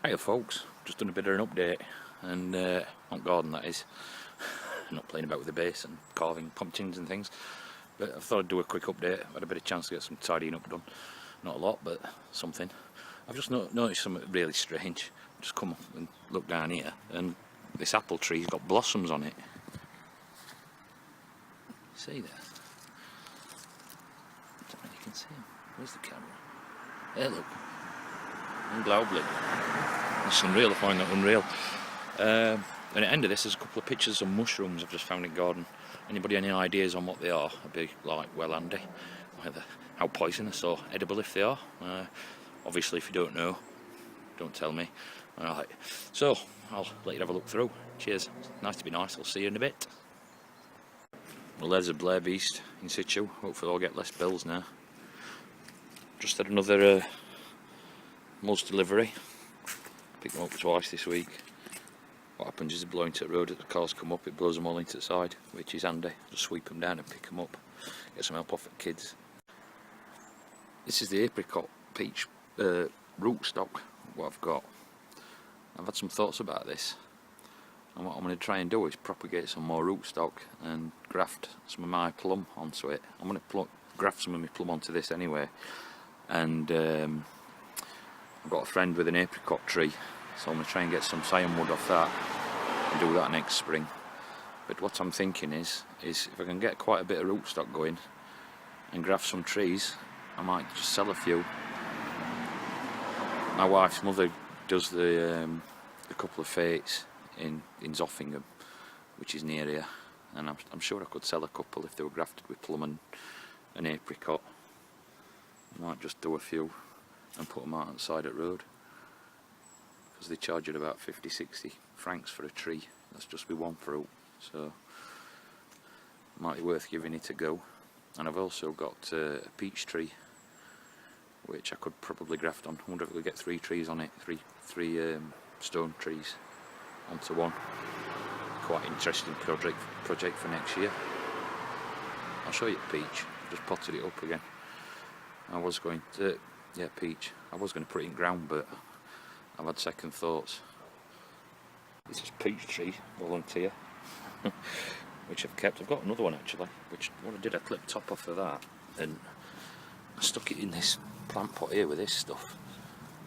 Hiya folks, just done a bit of an update and on garden that is. Not playing about with the base and carving pumpkins and things, but I thought I'd do a quick update. I had a bit of chance to get some tidying up done, not a lot but something. I've just noticed something really strange. Just come and look down here and this apple tree's got blossoms on it. See there? I don't know if you can see them. Where's the camera? There, look. Unglaublich. It's unreal, I find that unreal. And at the end of this, there's a couple of pictures of mushrooms I've just found in garden. Anybody any ideas on what they are? I'd be like, well, handy. Either how poisonous or edible if they are. Obviously, if you don't know, don't tell me. Alright, so I'll let you have a look through. Cheers. Nice to be nice. I'll see you in a bit. Well, there's a Blair Beast in situ. Hopefully I'll get less bills now. Just had another mulch delivery. Picked them up twice this week. What happens is they blow into the road, as the cars come up, it blows them all into the side, which is handy. Just sweep them down and pick them up. Get some help off the kids. This is the apricot peach root stock, what I've got. I've had some thoughts about this. And what I'm going to try and do is propagate some more rootstock and graft some of my plum onto it. I'm going to graft some of my plum onto this anyway. And I've got a friend with an apricot tree, so I'm going to try and get some scion wood off that and do that next spring. But what I'm thinking is if I can get quite a bit of rootstock going and graft some trees, I might just sell a few. My wife's mother does a couple of fetes in Zoffingham, which is near here, and I'm sure I could sell a couple if they were grafted with plum and an apricot. I might just do a few and put them out on the side of the road, because they charge you about 50-60 francs for a tree. That's just with one fruit, so it might be worth giving it a go. And I've also got a peach tree which I could probably graft on. I wonder if I could get 3 trees on it, three stone trees onto one. Quite interesting project for next year. I'll show you the peach. Just potted it up again. I was going to, peach. I was going to put it in ground, but I've had second thoughts. This is peach tree volunteer, which I've kept. I've got another one actually, which what I did, I clipped top off of that and I stuck it in this plant pot here with this stuff,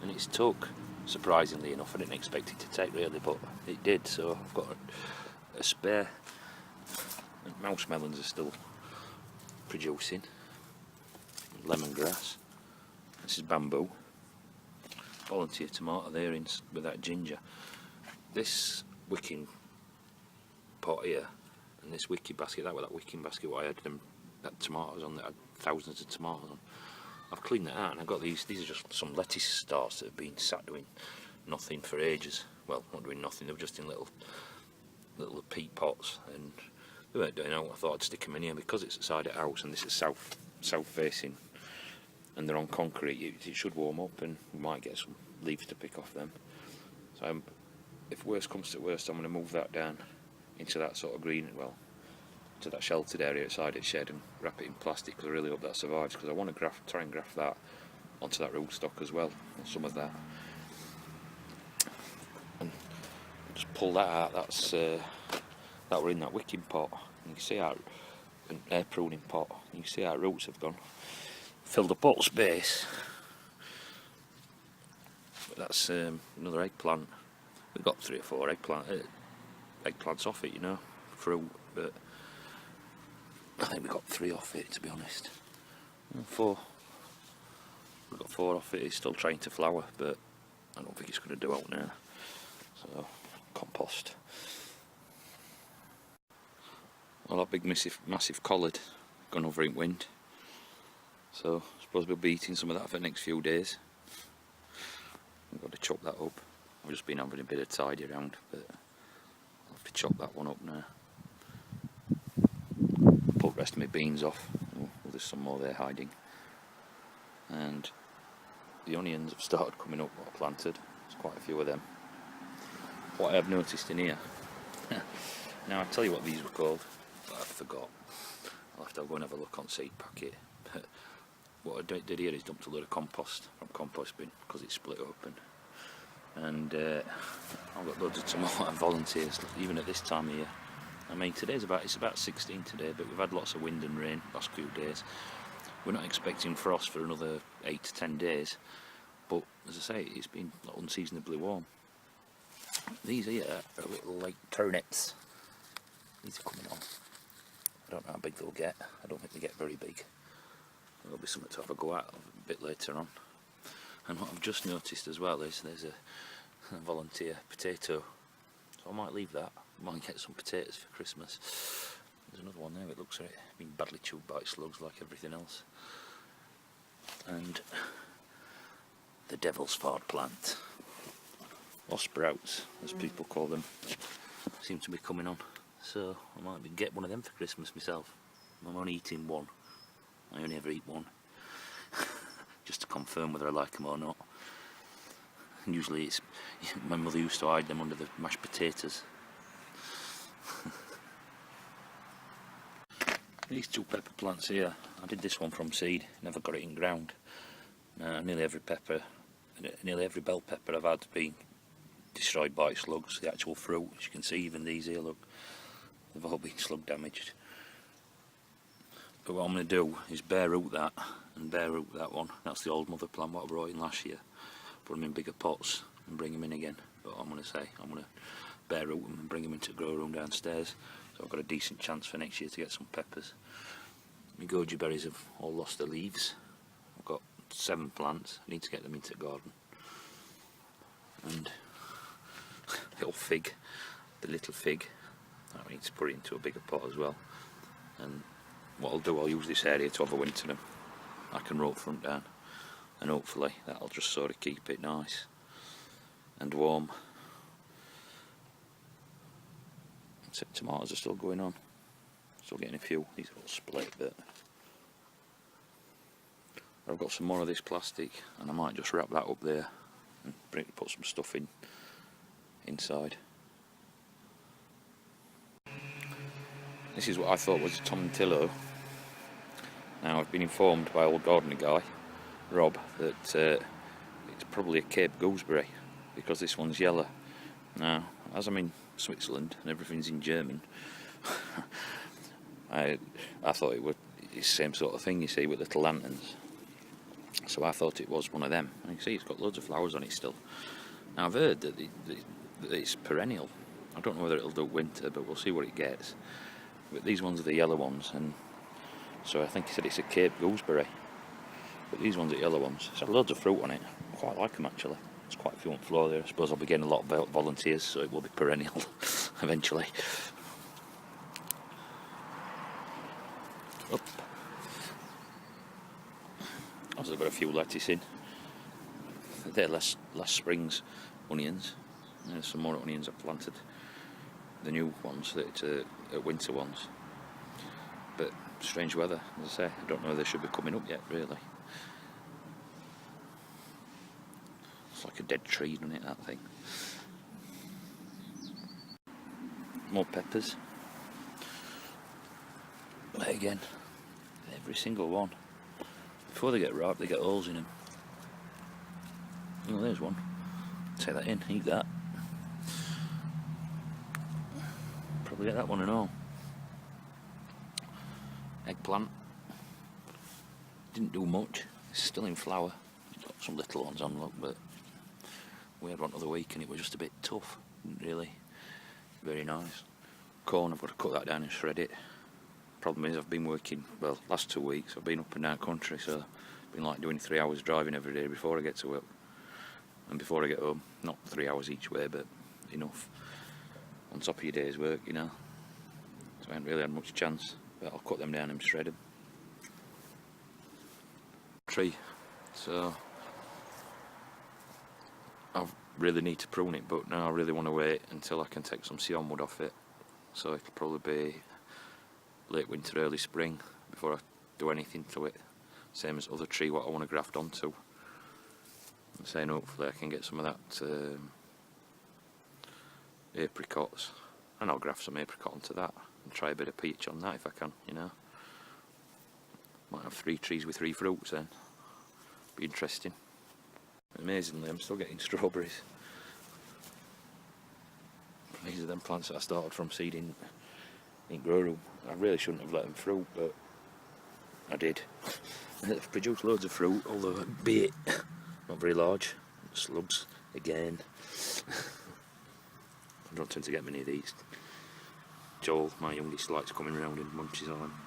and it's took. Surprisingly enough, I didn't expect it to take really, but it did. So I've got a spare. And mouse melons are still producing. Lemongrass. This is bamboo. Volunteer tomato there with that ginger. This wicking pot here and this wicking basket, that wicking basket what I had them that tomatoes on, that had thousands of tomatoes on. I've cleaned that out and I've got these are just some lettuce starts that have been sat doing nothing for ages. Well, not doing nothing, they were just in little peat pots and they weren't doing out. I thought I'd stick them in here because it's the side of the house and this is south facing and they're on concrete. It should warm up and we might get some leaves to pick off them. So if worst comes to worst, I'm going to move that down into that sort of green, well, to that sheltered area outside its shed and wrap it in plastic, because I really hope that survives, because I want to try and graft that onto that rootstock as well, or some of that. And just pull that out, that were in that wicking pot. And you can see how, an air pruning pot, you can see how roots have gone. Filled up all space. But that's another eggplant. We've got 3 or 4 eggplants off it, you know, fruit, but I think we got 3 off it, to be honest. 4. We've got 4 off it. It's still trying to flower, but I don't think it's going to do out now. So, compost. Well, that big massive collard gone over in wind. So, I suppose we'll be eating some of that for the next few days. I've got to chop that up. I've just been having a bit of tidy around, but I'll have to chop that one up now. Put the rest of my beans off. Oh, there's some more there hiding. And the onions have started coming up what I planted. There's quite a few of them. What I have noticed in here, now I'll tell you what these were called, but I forgot. I'll have to go and have a look on seed packet. What I did here is dumped a load of compost from compost bin because it's split open. and I've got loads of tomato volunteers even at this time of year. I mean, it's about 16 today, but we've had lots of wind and rain last few days. We're not expecting frost for another 8 to 10 days, but as I say, it's been unseasonably warm. These here are little like turnips. These are coming on. I don't know how big they'll get. I don't think they get very big. There'll be something to have a go at a bit later on. And what I've just noticed as well is there's a volunteer potato, so I might leave that. I might get some potatoes for Christmas. There's another one there. It looks like it's been badly chewed by slugs like everything else. And the devil's fart plant, or sprouts as people call them, seem to be coming on. So I might get one of them for Christmas myself. I'm only eating one. I only ever eat one. Just to confirm whether I like them or not. And usually it's, my mother used to hide them under the mashed potatoes. These 2 pepper plants here, I did this one from seed, never got it in ground. Nearly every bell pepper I've had been destroyed by slugs. The actual fruit, as you can see, even these here, look, they've all been slug damaged. But what I'm going to do is bare root that and bare root that one. That's the old mother plant what I brought in last year. Put them in bigger pots and bring them in again. But I'm going to bare root them and bring them into the grow room downstairs. So I've got a decent chance for next year to get some peppers. My goji berries have all lost their leaves. I've got 7 plants. I need to get them into the garden. And the little fig, I need to put it into a bigger pot as well. And what I'll do, I'll use this area to overwinter them. I can rope front down, and hopefully that'll just sort of keep it nice and warm. Except tomatoes are still going on, still getting a few. These are all split, but I've got some more of this plastic, and I might just wrap that up there and put some stuff inside. This is what I thought was a tomatillo. Now I've been informed by old gardener guy, Rob, that it's probably a Cape gooseberry because this one's yellow. Now, as I'm in Switzerland and everything's in German, I thought it's the same sort of thing, you see, with little lanterns. So I thought it was one of them. And you can see it's got loads of flowers on it still. Now I've heard that it's perennial. I don't know whether it'll do winter, but we'll see what it gets. But these ones are the yellow ones, and so I think he said it's a Cape gooseberry. But these ones are yellow ones. It's had loads of fruit on it. I quite like them actually. There's quite a few on the floor there. I suppose I'll be getting a lot of volunteers, so it will be perennial eventually. Up. I've also got a few lettuce in. They're last spring's onions. There's some more onions I've planted. The new ones, that winter ones. But strange weather, as I say. I don't know if they should be coming up yet, really. It's like a dead tree, doesn't it, that thing? More peppers. There again, every single one. Before they get ripe, they get holes in them. Oh, there's one. Take that in, eat that. Probably get that one and all. Eggplant. Didn't do much. It's still in flower. Got some little ones on, look, but we had one the other week and it was just a bit tough. Really very nice. Corn, I've got to cut that down and shred it. Problem is I've been working, well, last 2 weeks I've been up and down country, so I've been like doing 3 hours driving every day before I get to work and before I get home. Not 3 hours each way, but enough on top of your day's work, you know. So I haven't really had much chance, but I'll cut them down and shred them. Tree, so I really need to prune it, but now I really want to wait until I can take some Sion wood off it. So it'll probably be late winter, early spring before I do anything to it. Same as other tree what I want to graft onto. I'm saying hopefully I can get some of that apricots, and I'll graft some apricot onto that and try a bit of peach on that if I can, you know. Might have 3 trees with 3 fruits then. Be interesting. Amazingly, I'm still getting strawberries. These are them plants that I started from seeding in grow room. I really shouldn't have let them fruit, but I did. They've produced loads of fruit, although a bit not very large. Slubs again. I don't tend to get many of these. Joel, my youngest, likes coming around and munches on them.